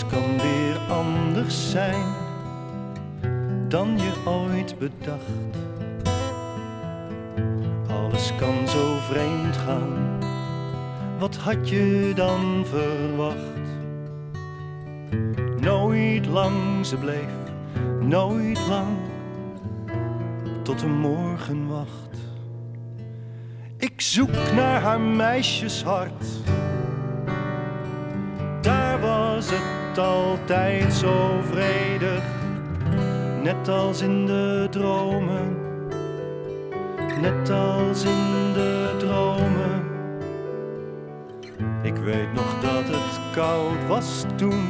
Alles kan weer anders zijn dan je ooit bedacht. Alles kan zo vreemd gaan, wat had je dan verwacht? Nooit lang, ze bleef nooit lang tot de morgen wacht. Ik zoek naar haar meisjeshart, daar was het altijd zo vredig. Net als in de dromen, net als in de dromen. Ik weet nog dat het koud was toen,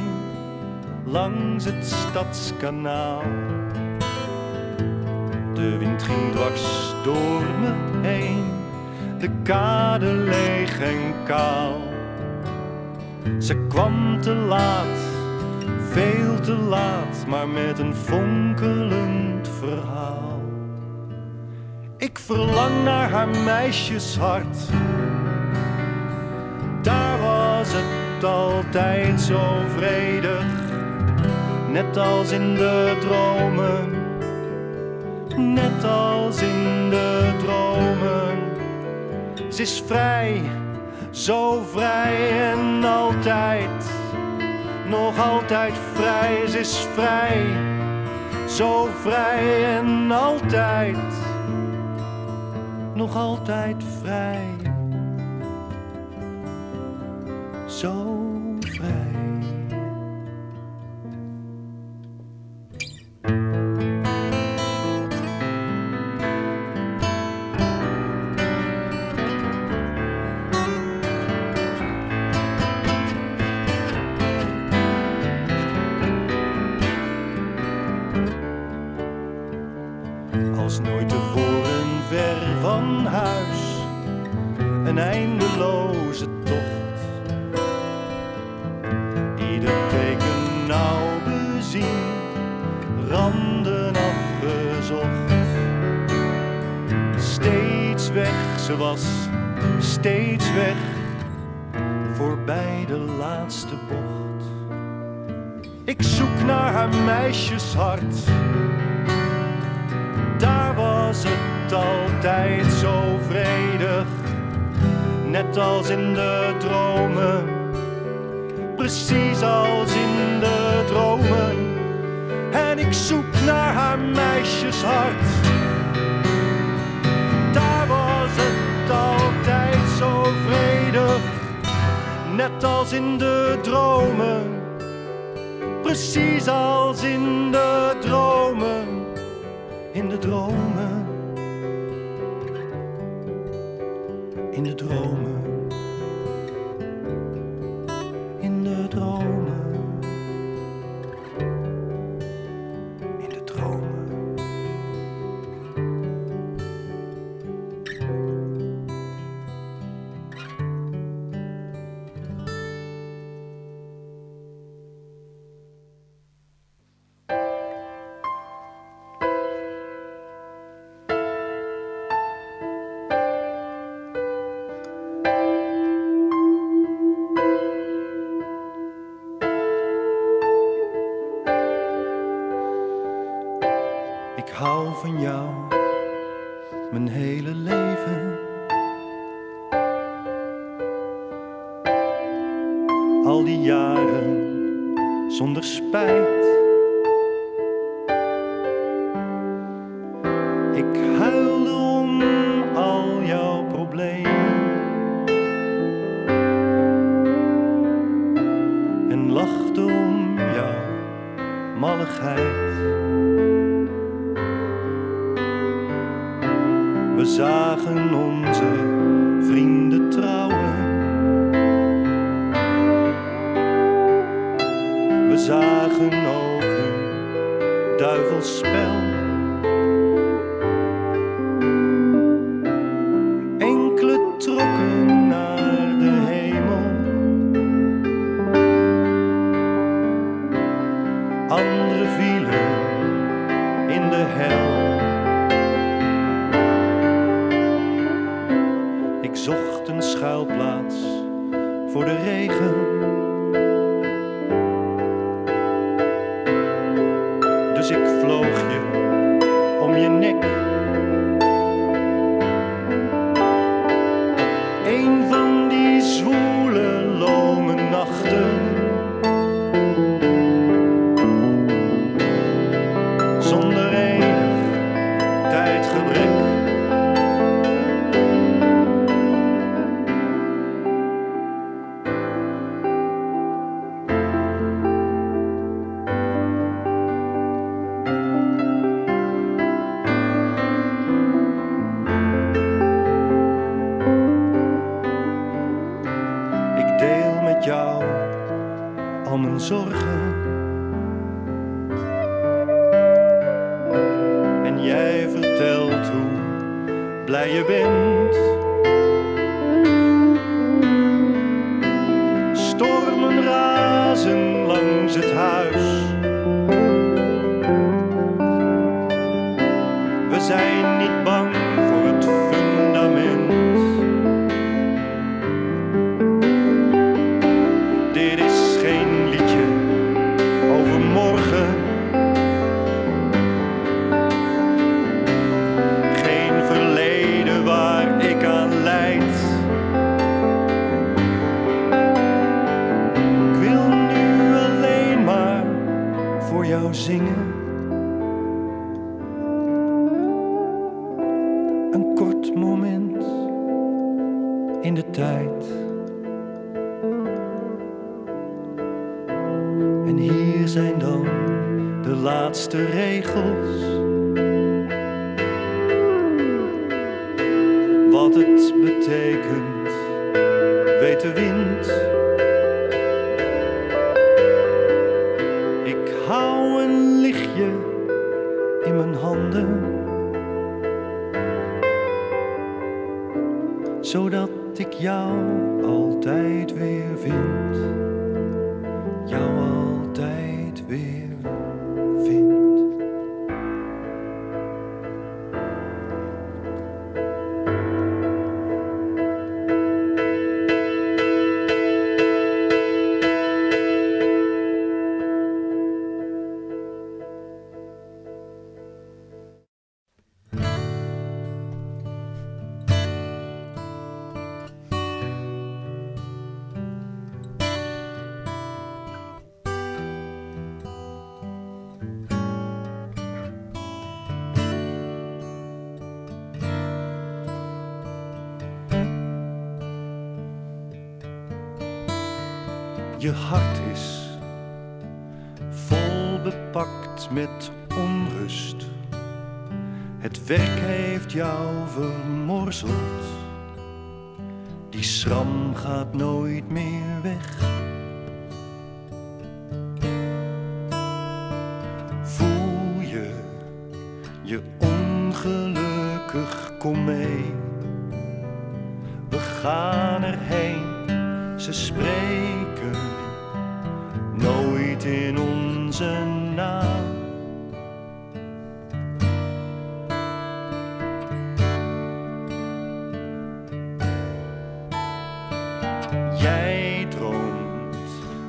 langs het stadskanaal. De wind ging dwars door me heen, de kade leeg en kaal. Ze kwam te laat, veel te laat, maar met een fonkelend verhaal. Ik verlang naar haar meisjeshart, daar was het altijd zo vredig. Net als in de dromen, net als in de dromen. Ze is vrij, zo vrij en altijd, nog altijd vrij. Ze is vrij, zo vrij en altijd, nog altijd vrij. Zo vrij. Als nooit tevoren ver van huis, een eindeloze tocht. Ieder teken nauw bezien, randen afgezocht. Steeds weg, ze was steeds weg, voorbij de laatste bocht. Ik zoek naar haar meisjeshart, daar was het altijd zo vredig. Net als in de dromen, precies als in de dromen. En ik zoek naar haar meisjeshart, daar was het altijd zo vredig. Net als in de dromen, precies als in de dromen. In de dromen, in de dromen, in de dromen, in de dromen. Ik hou van jou, mijn hele leven. Al die jaren zonder spijt. Ik huilde om al jouw problemen en lachte om jouw malligheid. We zagen onze vrienden trouwen. We zagen ook een duivelsspel. Enkele trokken naar de hemel, anderen vielen in de hel. Ik zocht een schuilplaats voor de regen, ik vloog je om je nek. Een van die zwoele, lome nachten, zonder enig tijdgebrek. Ik deel met jou al mijn zorgen. En jij vertelt hoe blij je bent. Stormen razen langs het huis. We zijn niet bang voor het fundament. Dit is geen liedje over morgen. Geen verleden waar ik aan lijd. Ik wil nu alleen maar voor jou zingen. Een kort moment in de tijd. En hier zijn dan de laatste regels. Wat het betekent, weet de wind. Ik hou een lichtje in mijn handen, zodat ik jou altijd weer vind. Jou altijd weer vind. Je hart is vol bepakt met onrust. Het werk heeft jou vermorzeld. Die schram gaat nooit meer weg. Voel je ongelukkig, kom mee. We gaan erheen, ze spreken nooit in onze naam. Jij droomt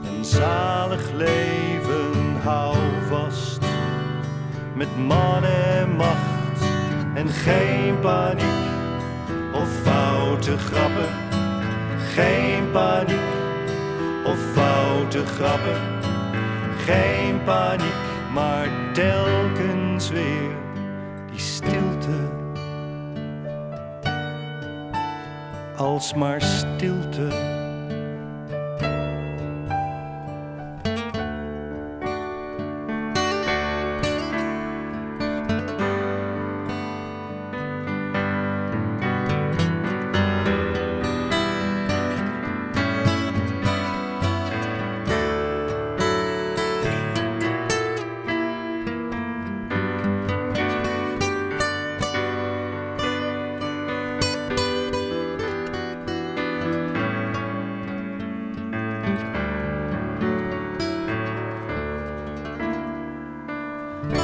een zalig leven, hou vast. Met man en macht en geen paniek of foute grappen. Geen paniek of foute grappen. Geen paniek, maar telkens weer die stilte. Alsmaar stilte.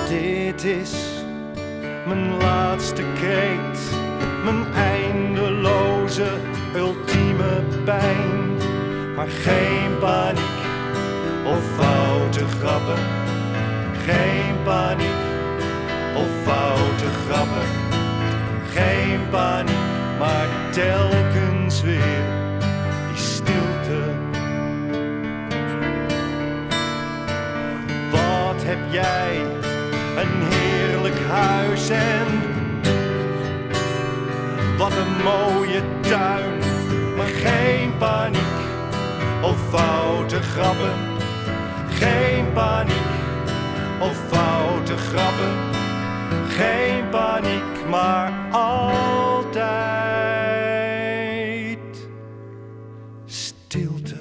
Dit is mijn laatste kreet, mijn eindeloze, ultieme pijn. Maar geen paniek of foute grappen, Geen paniek of foute grappen. Geen paniek, maar telkens weer die stilte. Wat heb jij, een heerlijk huis en wat een mooie tuin. Maar geen paniek of foute grappen. Geen paniek of foute grappen. Geen paniek, maar altijd stilte.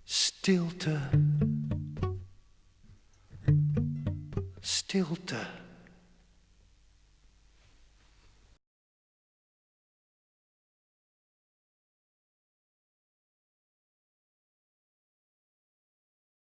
Stilte. Stilte.